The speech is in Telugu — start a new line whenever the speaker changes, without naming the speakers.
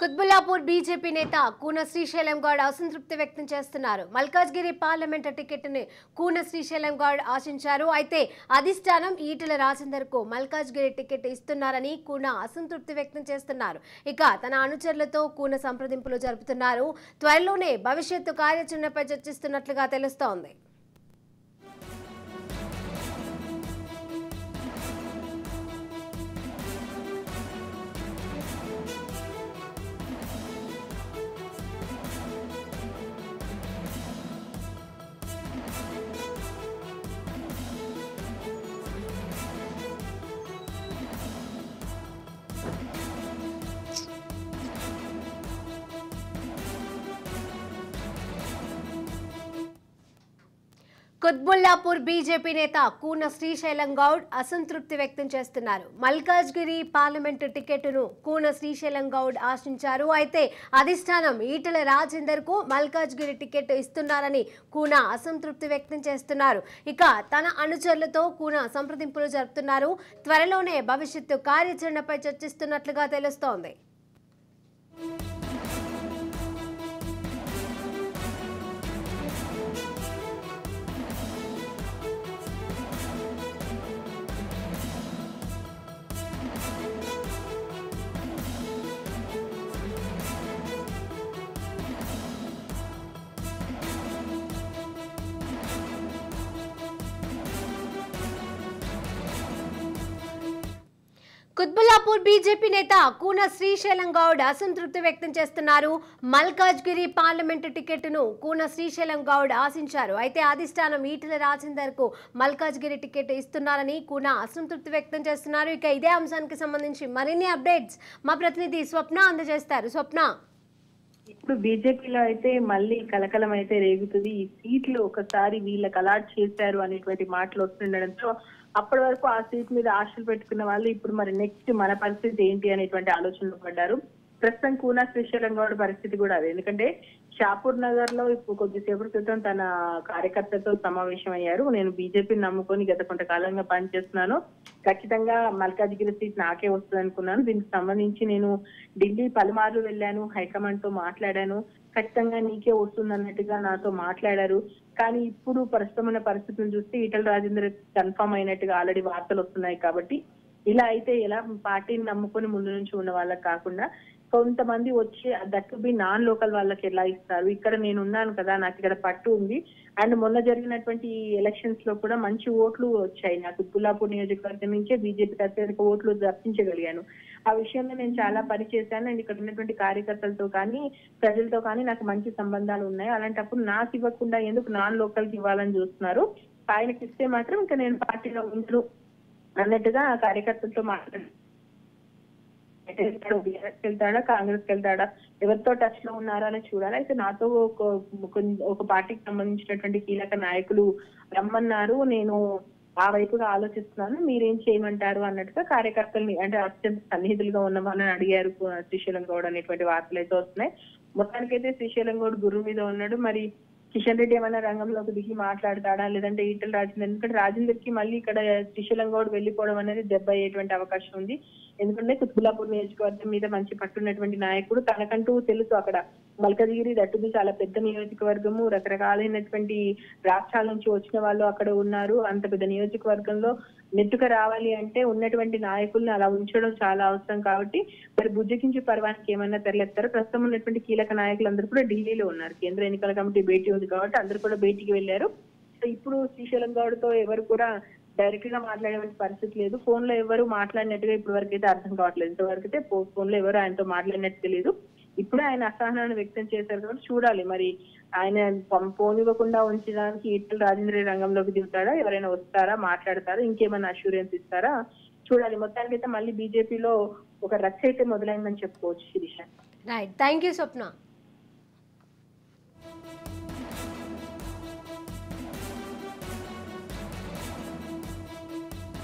కుత్బుల్లాపూర్ బీజేపీ నేత కూన శ్రీశైలం గౌడ్ అసంతృప్తి వ్యక్తం చేస్తున్నారు. మల్కాజ్గిరి పార్లమెంట్ టికెట్ని కూన శ్రీశైలం గౌడ్ ఆశించారు. అయితే అధిష్టానం ఈటెల రాజేందర్ కు మల్కాజ్గిరి టికెట్ ఇస్తున్నారని కూన అసంతృప్తి వ్యక్తం చేస్తున్నారు. ఇక తన అనుచరులతో కూన సంప్రదింపులు జరుపుతున్నారు. త్వరలోనే భవిష్యత్తు కార్యాచరణపై చర్చిస్తున్నట్లుగా తెలుస్తోంది. కుత్బుల్లాపూర్ బీజేపీ నేత కూన శ్రీశైలం గౌడ్ అసంతృప్తి వ్యక్తం చేస్తున్నారు. మల్కాజ్గిరి పార్లమెంటు టికెట్ను కూన శ్రీశైలం గౌడ్ ఆశించారు. అయితే అధిష్టానం ఈటెల రాజేందర్ కు మల్కాజ్గిరి టికెట్ ఇస్తున్నారని కూన అసంతృప్తి వ్యక్తం చేస్తున్నారు. ఇక తన అనుచరులతో కూన సంప్రదింపులు జరుపుతున్నారు. త్వరలోనే భవిష్యత్తు కార్యాచరణపై చర్చిస్తున్నట్లుగా తెలుస్తోంది. కుత్బుల్లాపూర్ బీజేపీ నేత కూన శ్రీశైలం గౌడ్ అసంతృప్తి వ్యక్తం చేస్తున్నారు. మల్కాజ్గిరి పార్లమెంటు టికెట్ను కూన శ్రీశైలం గౌడ్ ఆశించారు. అయితే అధిష్టానం ఈటెల రాజేందర్ కు మల్కాజ్గిరి టికెట్ ఇస్తున్నారని కూన అసంతృప్తి వ్యక్తం చేస్తున్నారు. ఇక ఇదే అంశానికి సంబంధించి మరిన్ని అప్డేట్స్ మా ప్రతినిధి స్వప్న అందజేస్తారు. స్వప్న,
ఇప్పుడు బీజేపీలో అయితే మళ్ళీ కలకలం అయితే రేగుతుంది. ఈ సీట్లు ఒకసారి వీళ్ళకి అలాట్ చేశారు అనేటువంటి మాటలు వస్తుండడంతో అప్పటి వరకు ఆ సీట్ మీద ఆశలు పెట్టుకున్న వాళ్ళు ఇప్పుడు మరి నెక్స్ట్ మన పరిస్థితి ఏంటి అనేటువంటి ఆలోచనలు పడ్డారు. ప్రస్తుతం కూన శ్రీశైలం గౌడ్ పరిస్థితి కూడా అదే. ఎందుకంటే షాపూర్ నగర్ లో ఇప్పుడు కొద్దిసేపటి క్రితం తన కార్యకర్తలతో సమావేశం అయ్యారు. నేను బీజేపీని నమ్ముకొని గత కొంతకాలంగా పనిచేస్తున్నాను, ఖచ్చితంగా మల్కాజ్గిరి సీట్ నాకే వస్తుంది అనుకున్నాను. దీనికి సంబంధించి నేను ఢిల్లీ పలుమార్లు వెళ్ళాను, హైకమాండ్ తో మాట్లాడాను, ఖచ్చితంగా నీకే వస్తుంది అన్నట్టుగా నాతో మాట్లాడారు. కానీ ఇప్పుడు ప్రస్తుతమైన పరిస్థితులను చూస్తే ఈటెల రాజేందర్ కన్ఫర్మ్ అయినట్టుగా ఆల్రెడీ వార్తలు వస్తున్నాయి. కాబట్టి ఇలా అయితే ఎలా పార్టీని నమ్ముకొని ముందు నుంచి ఉన్న వాళ్ళకి కాకుండా కొంతమంది వచ్చి దట్ బి నాన్ లోకల్ వాళ్ళకి ఎలా ఇస్తారు? ఇక్కడ నేను ఉన్నాను కదా, నాకు ఇక్కడ పట్టు ఉంది. అండ్ మొన్న జరిగినటువంటి ఎలక్షన్స్ లో కూడా మంచి ఓట్లు వచ్చాయి. నాకు కుత్బుల్లాపూర్ నియోజకవర్గం నుంచే బీజేపీకి అత్యధిక ఓట్లు దర్శించగలిగాను. ఆ విషయంలో నేను చాలా పని చేశాను. అండ్ ఇక్కడ ఉన్నటువంటి కార్యకర్తలతో కానీ ప్రజలతో కానీ నాకు మంచి సంబంధాలు ఉన్నాయి. అలాంటప్పుడు నాకు ఇవ్వకుండా ఎందుకు నాన్ లోకల్ కి ఇవ్వాలని చూస్తున్నారు? ఆయనకి ఇస్తే మాత్రం ఇంకా నేను పార్టీలో ఉంచు అన్నట్టుగా కార్యకర్తలతో మాట్లాడారు. బీఆర్ఎస్ వెళ్తాడా, కాంగ్రెస్ వెళ్తాడా, ఎవరితో టచ్ లో ఉన్నారా అని చూడాలి. అయితే నాతో ఒక పార్టీకి సంబంధించినటువంటి కీలక నాయకులు రమ్మన్నారు, నేను ఆ వైపుగా ఆలోచిస్తున్నాను, మీరేం చేయమంటారు అన్నట్టుగా కార్యకర్తల్ని అంటే అత్యంత సన్నిహితులుగా ఉన్నామని అడిగారు శ్రీశైలం గౌడ్ అనేటువంటి వార్తలు అయితే వస్తున్నాయి. మొత్తానికైతే శ్రీశైలం గౌడ్ గురువు మీద ఉన్నాడు. మరి కిషన్ రెడ్డి ఏమైనా రంగంలోకి దిగి మాట్లాడతాడా, లేదంటే ఈటెల రాజేందర్, ఎందుకంటే రాజేందర్ కి మళ్ళీ ఇక్కడ శ్రీశైలం గౌడ్ వెళ్లిపోవడం అనేది దెబ్బ అయ్యేటువంటి అవకాశం ఉంది. ఎందుకంటే కుత్బుల్లాపూర్ నియోజకవర్గం మీద మంచి పట్టున్నటువంటి నాయకుడు, తనకంటూ తెలుసు అక్కడ మల్కాజ్గిరి దట్టుది చాలా పెద్ద నియోజకవర్గము, రకరకాలైనటువంటి రాష్ట్రాల నుంచి వచ్చిన వాళ్ళు అక్కడ ఉన్నారు. అంత పెద్ద నియోజకవర్గంలో నెట్టుక రావాలి అంటే ఉన్నటువంటి నాయకుల్ని అలా ఉంచడం చాలా అవసరం. కాబట్టి మరి బుజ్జగించి పర్వానికి ఏమన్నా తెరలేస్తారు. ప్రస్తుతం ఉన్నటువంటి కీలక నాయకులందరూ కూడా ఢిల్లీలో ఉన్నారు. కేంద్ర ఎన్నికల కమిటీ భేటీ ఉంది కాబట్టి అందరూ కూడా భేటీకి వెళ్లారు. సో ఇప్పుడు శ్రీశైలం గౌడ్ తో ఎవరు కూడా డైరెక్ట్ గా మాట్లాడే పరిస్థితి లేదు. ఫోన్ లో ఎవరు మాట్లాడినట్టుగా ఇప్పటి వరకు అయితే అర్థం కావట్లేదు. ఇంతవరకు అయితే ఫోన్ లో ఎవరు ఆయనతో మాట్లాడినట్టు తెలియదు. ఇప్పుడే ఆయన అసహనాన్ని వ్యక్తం చేశారు కాబట్టి చూడాలి మరి ఆయన ఫోన్ ఇవ్వకుండా ఉంచడానికి ఈటెల రాజేందర్ రంగంలోకి దిగుతాడా, ఎవరైనా వస్తారా, మాట్లాడతారా, ఇంకేమైనా అష్యూరెన్స్ ఇస్తారా చూడాలి. మొత్తానికి అయితే మళ్ళీ బీజేపీలో ఒక రచ్చ అయితే మొదలైందని చెప్పుకోవచ్చు. Sirisha,
right, thank you Swapna.